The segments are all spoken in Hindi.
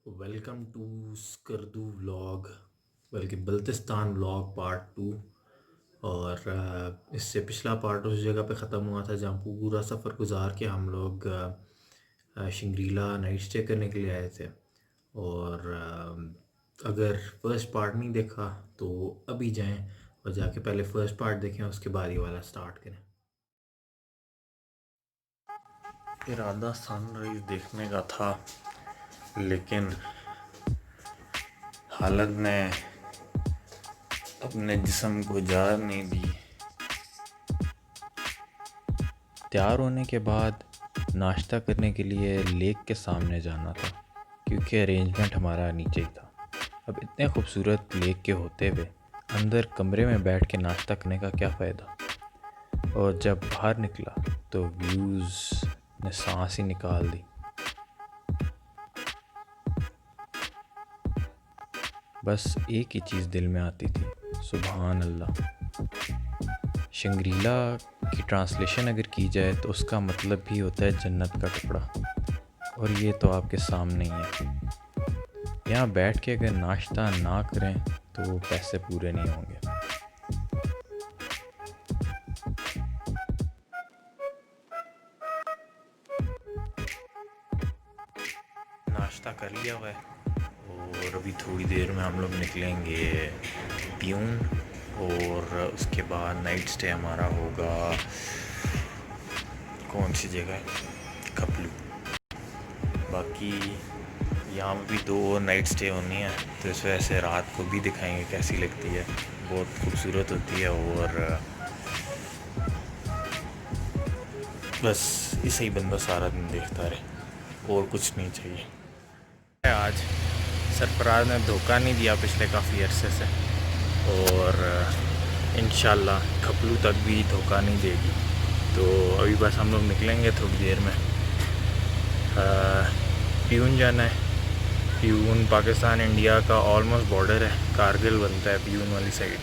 वेलकम टू स्कर्दू व्लॉग बल्कि बल्तिस्तान व्लॉग पार्ट टू। और इससे पिछला पार्ट उस जगह पे ख़त्म हुआ था जहाँ पूरा सफ़र गुजार के हम लोग शंग्रीला नाइट स्टे करने के लिए आए थे। और अगर फ़र्स्ट पार्ट नहीं देखा तो अभी जाएं और जाके पहले फ़र्स्ट पार्ट देखें, उसके बाद ये वाला स्टार्ट करें। इरादा सनराइज़ देखने का था, लेकिन हालत ने अपने जिस्म को इजाज़त नहीं दी। तैयार होने के बाद नाश्ता करने के लिए लेक के सामने जाना था, क्योंकि अरेंजमेंट हमारा नीचे ही था। अब इतने खूबसूरत लेक के होते हुए अंदर कमरे में बैठ के नाश्ता करने का क्या फ़ायदा। और जब बाहर निकला तो व्यूज़ ने सांस ही निकाल दी। बस एक ही चीज़ दिल में आती थी, सुभान अल्लाह। शंग्रीला की ट्रांसलेशन अगर की जाए तो उसका मतलब भी होता है जन्नत का टुकड़ा, और ये तो आपके सामने ही है। यहाँ बैठ के अगर नाश्ता ना करें तो पैसे पूरे नहीं होंगे। नाश्ता कर लिया हुआ है और अभी थोड़ी देर में हम लोग निकलेंगे प्यून, और उसके बाद नाइट स्टे हमारा होगा कौन सी जगह है, खपलू। बाकी यहाँ भी 2 नाइट स्टे होनी है, तो इस वजह से रात को भी दिखाएंगे कैसी लगती है। बहुत खूबसूरत होती है। और बस इसे ही बंदा सारा दिन देखता रहे, और कुछ नहीं चाहिए। आज सरफराज ने धोखा नहीं दिया पिछले काफ़ी अरसे से, और इंशाल्लाह खपलू तक भी धोखा नहीं देगी। तो अभी बस हम लोग निकलेंगे थोड़ी देर में। प्यून जाना है। प्यून पाकिस्तान इंडिया का ऑलमोस्ट बॉर्डर है, कारगिल बनता है प्यून वाली साइड,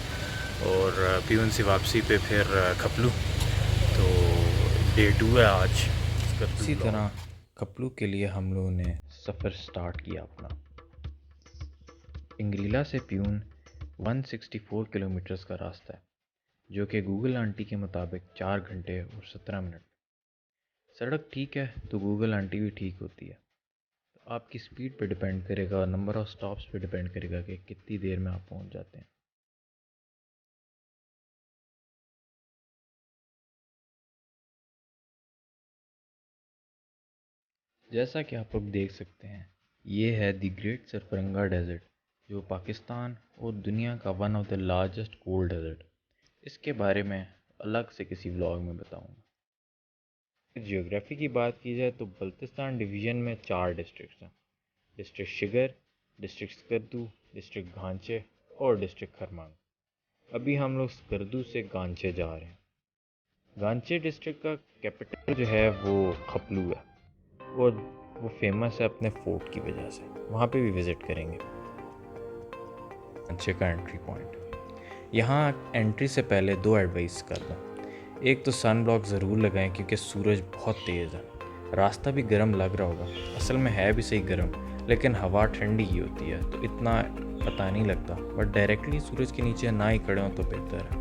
और प्यून से वापसी पे फिर खपलू। तो डे 2 है आज। इसी तरह खपलू के लिए हम लोगों ने सफ़र स्टार्ट किया अपना। इंग्रीला से प्यून 164 किलोमीटर्स का रास्ता है, जो कि गूगल आंटी के मुताबिक 4 घंटे और 17 मिनट। सड़क ठीक है तो गूगल आंटी भी ठीक होती है। तो आपकी स्पीड पे डिपेंड करेगा और नंबर ऑफ़ स्टॉप्स पे डिपेंड करेगा कि कितनी देर में आप पहुंच जाते हैं। जैसा कि आप लोग देख सकते हैं, ये है द ग्रेट सरफरंगा डेज़र्ट, जो पाकिस्तान और दुनिया का one of the largest cold desert. इसके बारे में अलग से किसी व्लॉग में बताऊंगा। जियोग्राफी की बात की जाए तो बल्तिस्तान डिवीज़न में 4 डिस्ट्रिक्ट्स हैं: district Shigar, district Skardu, district Ghanche और डिस्ट्रिक्ट खरमांग। अभी हम लोग स्कर्दू से गांचे जा रहे हैं। गांचे डिस्ट्रिक्ट का कैपिटल जो है वो खपलू है, और वो फेमस है अपने फोर्ट की वजह से। वहाँ पे भी विज़िट करेंगे। गांचे का एंट्री पॉइंट। यहाँ एंट्री से पहले 2 एडवाइस कर दूँ। एक तो सन ब्लॉक ज़रूर लगाएं, क्योंकि सूरज बहुत तेज़ है। रास्ता भी गर्म लग रहा होगा, असल में है भी सही गर्म, लेकिन हवा ठंडी ही होती है तो इतना पता नहीं लगता। बट डायरेक्टली सूरज के नीचे ना ही खड़े हों तो बेहतर है।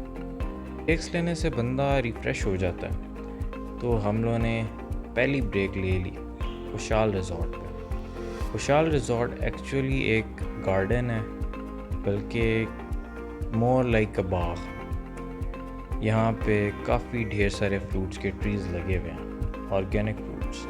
ब्रेक्स लेने से बंदा रिफ़्रेश हो जाता है। तो हम लोगों ने पहली ब्रेक ले ली खुशहाल रिज़ॉर्ट पे। खुशहाल रिज़ॉर्ट एक्चुअली एक गार्डन है, बल्कि मोर लाइक अ बाग। यहाँ पे काफ़ी ढेर सारे फ्रूट्स के ट्रीज़ लगे हुए हैं, ऑर्गेनिक फ्रूट्स।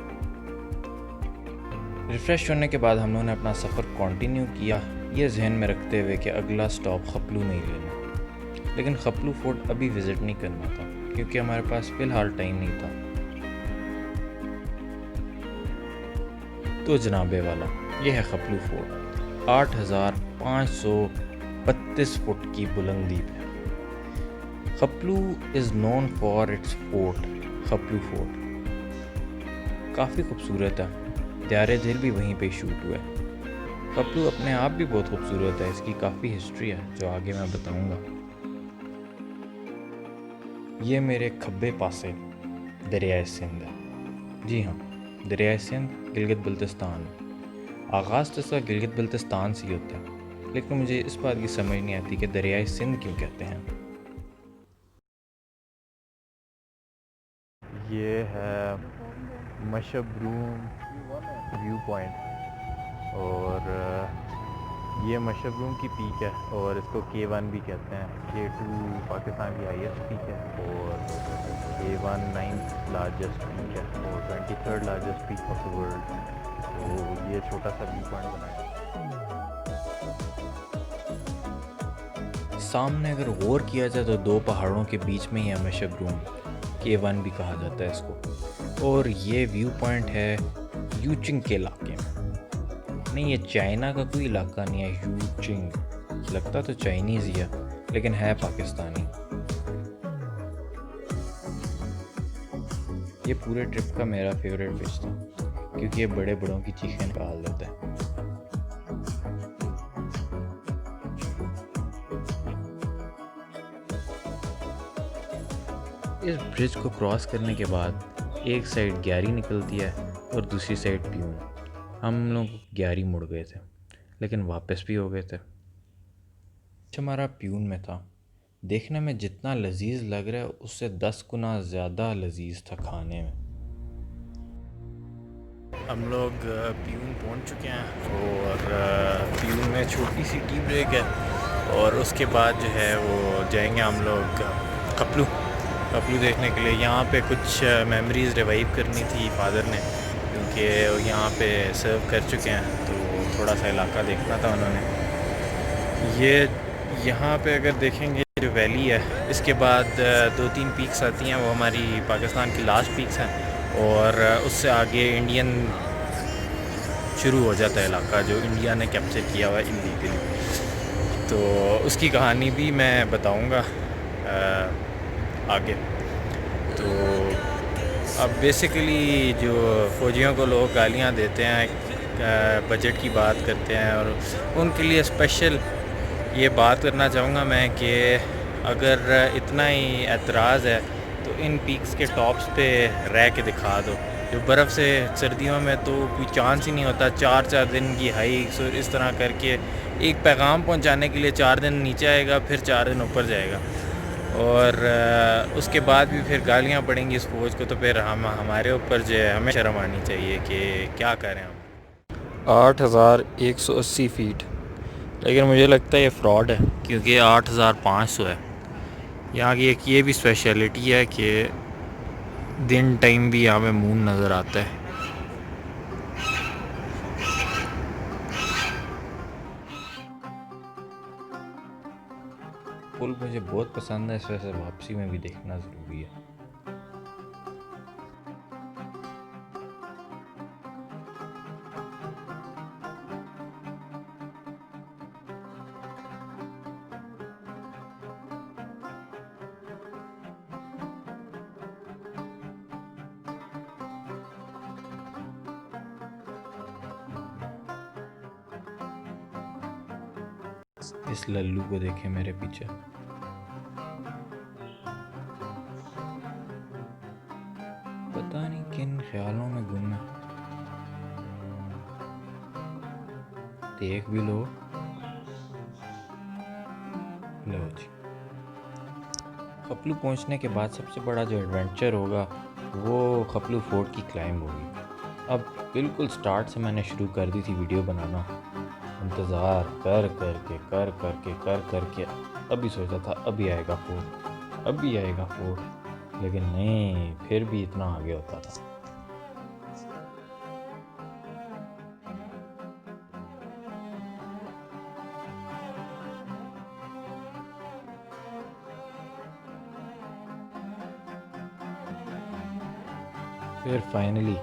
रिफ़्रेश होने के बाद हम लोगों ने अपना सफ़र कंटिन्यू किया, ये जहन में रखते हुए कि अगला स्टॉप खपलू नहीं लेना। लेकिन खपलू फोर्ट अभी विज़िट नहीं करना था, क्योंकि हमारे पास फ़िलहाल टाइम नहीं था। तो जनाबे वाला, ये है खपलू फोर्ट। 8532 फुट की बुलंदी पे। Khaplu is known for its fort, Khaplu fort. काफ़ी खूबसूरत है, त्यारे दिल भी वहीं पे शूट हुआ है। खपलू अपने आप भी बहुत खूबसूरत है, इसकी काफ़ी हिस्ट्री है जो आगे मैं बताऊंगा। ये मेरे खब्बे पासे दरियाए सिंध है। जी हाँ, दरियाए सिंध गिलगित बल्तिस्तान। आगाज़ तो इसका गिलगित बल्तिस्तान से ही होता है, लेकिन मुझे इस बात की समझ नहीं आती कि दरियाई सिंध क्यों कहते हैं। ये है मशबरूम व्यू पॉइंट, और ये मशबरूम की पीक है और इसको K1 भी कहते हैं। K2 पाकिस्तान की हाईएस्ट पीक है और K1 9th लार्जेस्ट पीक है और 23rd largest peak of the world. तो ये छोटा सा व्यू पॉइंट बनाया। सामने अगर गौर किया जाए तो दो पहाड़ों के बीच में ही है मशबरूम, K1 भी कहा जाता है इसको। और ये व्यू पॉइंट है यूचिंग के इलाके में। नहीं, ये चाइना का कोई इलाका नहीं है। यूचिंग लगता तो चाइनीज़ ही है, लेकिन है पाकिस्तानी। ये पूरे ट्रिप का मेरा फेवरेट फिश था, क्योंकि ये बड़े बड़ों की चीखें निकाल देता है। इस ब्रिज को क्रॉस करने के बाद एक साइड ग्यारी निकलती है और दूसरी साइड प्यून। हम लोग ग्यारी मुड़ गए थे, लेकिन वापस भी हो गए थे। हमारा प्यून में था। देखने में जितना लजीज लग रहा है उससे 10 गुना ज़्यादा लजीज था खाने में। हम लोग प्यून पहुंच चुके हैं और प्यून में छोटी सी टी ब्रेक है और उसके बाद जो है वो जाएंगे हम लोग कपलू देखने के लिए। यहाँ पे कुछ मेमोरीज़ रिवाइव करनी थी फादर ने, क्योंकि यहाँ पे सर्व कर चुके हैं, तो थोड़ा सा इलाका देखना था उन्होंने। ये यहाँ पे अगर देखेंगे जो वैली है, इसके बाद 2-3 पीक्स आती हैं, वो हमारी पाकिस्तान की लास्ट पीक्स हैं, और उससे आगे इंडियन शुरू हो जाता है इलाका जो इंडिया ने कैप्चर किया हुआ है इलीगली। तो उसकी कहानी भी मैं बताऊंगा आगे। तो अब बेसिकली जो फ़ौजियों को लोग गालियां देते हैं, बजट की बात करते हैं, और उनके लिए स्पेशल ये बात करना चाहूँगा मैं कि अगर इतना ही एतराज़ है तो इन पीक्स के टॉप्स पे रह के दिखा दो। जो बर्फ़ से सर्दियों में तो कोई चांस ही नहीं होता। 4-4 दिन की हाइक्स और इस तरह करके एक पैगाम पहुंचाने के लिए 4 दिन नीचे आएगा, फिर 4 दिन ऊपर जाएगा, और उसके बाद भी फिर गालियां पड़ेंगी इस फौज को। तो फिर हमारे ऊपर जो है हमें शर्म आनी चाहिए कि क्या करें हम। 8,180 फीट, लेकिन मुझे लगता है ये फ्रॉड है, क्योंकि 8,500 है। यहाँ की एक ये भी स्पेशलिटी है कि दिन टाइम भी यहाँ पे मून नज़र आता है। पुल मुझे बहुत पसंद है, इस वजह से वापसी में भी देखना ज़रूरी है। इस लल्लू को देखें मेरे पीछे। पता नहीं किन ख्यालों में गुम है। देख भी लो जी। खपलू पहुंचने के बाद सबसे बड़ा जो एडवेंचर होगा वो खपलू फोर्ट की क्लाइंब होगी। अब बिल्कुल स्टार्ट से मैंने शुरू कर दी थी वीडियो बनाना, इंतज़ार कर करके अभी सोचा था अभी आएगा फोर्ट, लेकिन नहीं, फिर भी इतना आगे होता था। फिर फाइनली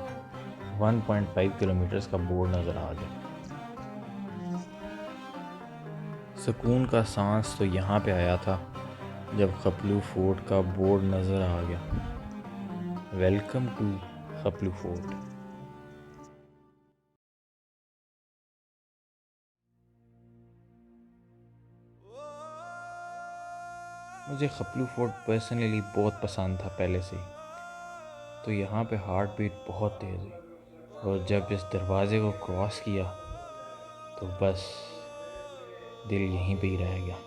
1.5 किलोमीटर्स का बोर्ड नज़र आ गया। सुकून का सांस तो यहाँ पे आया था जब खपलू फोर्ट का बोर्ड नज़र आ गया, वेलकम टू खपलू फोर्ट। मुझे खपलू फोर्ट पर्सनली बहुत पसंद था पहले से ही, तो यहाँ पे हार्ट बीट बहुत तेज़ हुई, और जब इस दरवाज़े को क्रॉस किया तो बस दिल यहीं पे ही रह गया।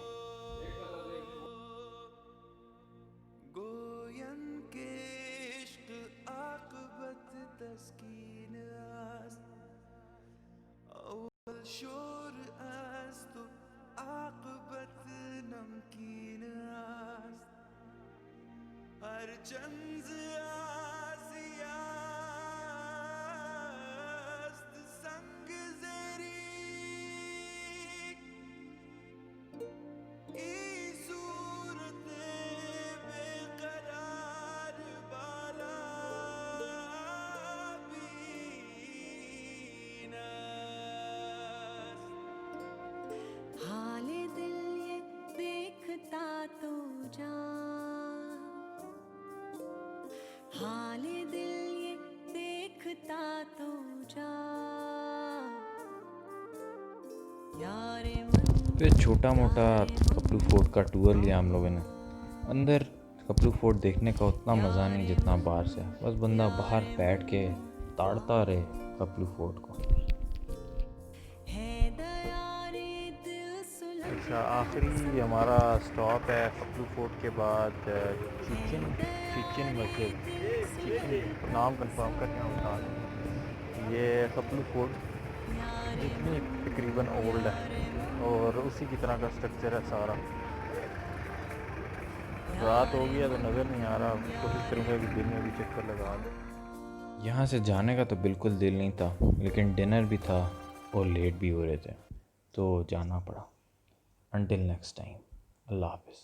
हाले दिल ये देखता तो जा, हाले दिल ये देखता तो जा, यारे तो ये छोटा मोटा कपलू फोर्ट का टूर लिया हम लोगों ने। अंदर कपलू फोर्ट देखने का उतना मज़ा नहीं जितना बाहर से। बस बंदा बाहर बैठ के ताड़ता रहे कपलू फोर्ट को। अच्छा, आखिरी हमारा स्टॉप है कपलू फोर्ट के बाद चिचिन मस्जिद। चिचिन नाम कंफर्म करके हम बता दें। ये कपलू फोर्ट जितनी तकरीबन ओल्ड है और उसी की तरह का स्ट्रक्चर है सारा। रात हो गया तो नज़र नहीं आ रहा, कोशिश करूँगा कि दिन में भी चक्कर लगा दूँ। यहाँ से जाने का तो बिल्कुल दिल नहीं था, लेकिन डिनर भी था और लेट भी हो रहे थे तो जाना पड़ा। Until next time, Allah Hafiz.